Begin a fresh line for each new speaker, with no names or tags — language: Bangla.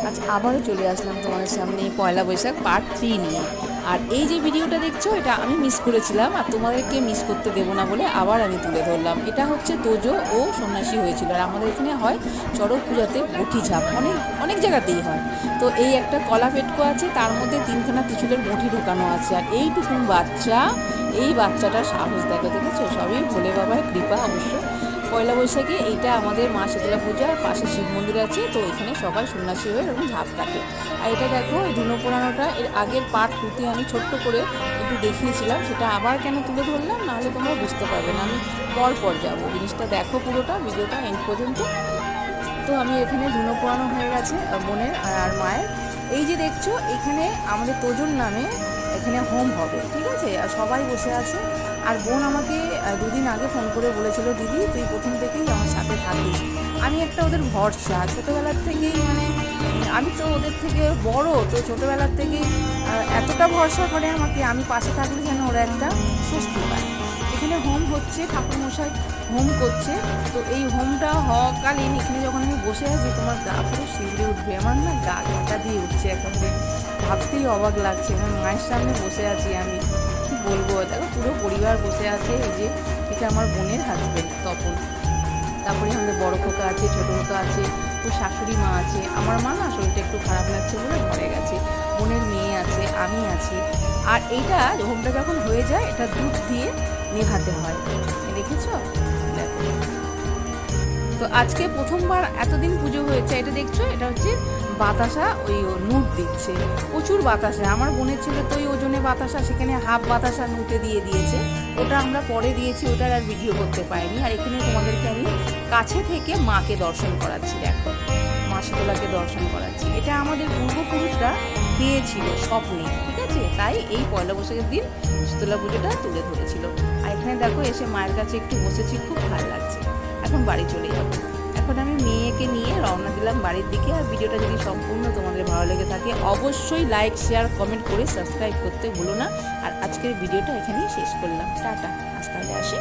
আজ আবারও চলে আসলাম তোমাদের সামনে পয়লা বৈশাখ পার্ট 3 নিয়ে। আর এই যে ভিডিওটা দেখছো এটা আমি মিস করেছিলাম, আর তোমাদেরকে মিস করতে দেবো না বলে আবার আমি তুলে ধরলাম। এটা হচ্ছে তোজো ও সন্ন্যাসী হয়েছিল, আর আমাদের এখানে হয় চড়ক পূজাতে বটি ঝাপ, অনেক অনেক জায়গাতেই হয়। তো এই একটা কলা পেটকো আছে, তার মধ্যে 3খানা ত্রিশূলের বটি ঢোকানো আছে, আর এইটুকুন বাচ্চা, এই বাচ্চাটার সাহস দেখো, দেখেছো? সবই ভোলে বাবার কৃপা অবশ্য। পয়লা বৈশাখে এইটা আমাদের মা শীতলা পূজার পাশে শিব মন্দির আছে, তো এখানে সবাই সন্ন্যাসী হয়ে এরকম ঝাঁপ কাটে। আর এটা দেখো, এই ধুনো পোড়ানোটা এর আগের পার্ট 2তে আমি ছোট্ট করে একটু দেখিয়েছিলাম, সেটা আবার কেন তুলে ধরলাম, নাহলে তোমরা বুঝতে পারবে না। আমি পর যাবো, জিনিসটা দেখো পুরোটা, ভিডিওটা এন্ড পর্যন্ত। তো আমি এখানে ধুনো পোড়ানো হয়ে গেছে বোনের আর মায়ের। এই যে দেখছো, এখানে আমাদের তোজোর নামে এখানে হোম হবে, ঠিক আছে? আর সবাই বসে আছে। আর বোন আমাকে 2 দিন আগে ফোন করে বলেছিল, দিদি তুই প্রথম থেকেই আমার সাথে থাকিস। আমি একটা ওদের ভরসা ছোটোবেলার থেকেই, মানে আমি তো ওদের থেকে বড়, তো ছোটোবেলার থেকেই এতটা ভরসা করে আমাকে, আমি পাশে থাকলে যেন ওরা একটা স্বস্তি পায়। এখানে হোম হচ্ছে, ঠাকুরমশাই হোম করছে। তো এই হোমটা হওয়াকালীন এখানে যখন আমি বসে আছি, তোমার গা পুরো শিউরে উঠবে, আমার না গা ঘাটা দিয়ে উঠছে একেবারে, ভাবতেই অবাক লাগছে। আমার মায়ের সামনে বসে আছি, আমি কি বলবো, দেখো পুরো পরিবার বসে আছে। এই যে এটা আমার বোনের হাজবেন্ড তপন, তারপরে আমাদের বড় খোকা আছে, ছোটো খোকা আছে, তো শাশুড়ি মা আছে। আমার মা না শরীরটা একটু খারাপ লাগছে বলে ঘরে গেছে, বোনের মেয়ে আছে, আমি আছি। আর এইটা হোমটা যখন হয়ে যায়, এটা দুধ দিয়ে নেভাতে হয়, দেখেছো? দেখো, তো আজকে প্রথমবার এতদিন পুজো হয়েছে। এটা দেখছো, এটা হচ্ছে বাতাসা, ওই নুট দিচ্ছে, প্রচুর বাতাসা। আমার বোনের ছেলে তো ওই ওজনে বাতাসা, সেখানে হাফ বাতাসা নুটে দিয়ে দিয়েছে, ওটা আমরা পরে দিয়েছি, ওটার আর ভিডিও করতে পারিনি। আর এখানে তোমাদেরকে আমি কাছে থেকে মাকে দর্শন করাচ্ছি, দেখো মা শীতলাকে দর্শন করাচ্ছি। এটা আমাদের পূর্বপুরুষরা পেয়েছিল স্বপ্নে, ঠিক আছে? তাই এই পয়লা বৈশাখের দিন শীতলা পুজোটা তুলে ধরেছিল। আর এখানে দেখো, এসে মায়ের কাছে একটু বসেছি, খুব ভালো লাগছে। এখন বাড়ি চলে যাব। এখন আমি মেয়েকে নিয়ে রওনা দিলাম বাড়ির দিকে। আর ভিডিওটা যদি সম্পূর্ণ তোমাদের ভালো লেগে থাকে, অবশ্যই লাইক, শেয়ার, কমেন্ট করে সাবস্ক্রাইব করতে ভুলো না। আর আজকের ভিডিওটা এখানেই শেষ করলাম। টাটা, আজ তাহলে আসি।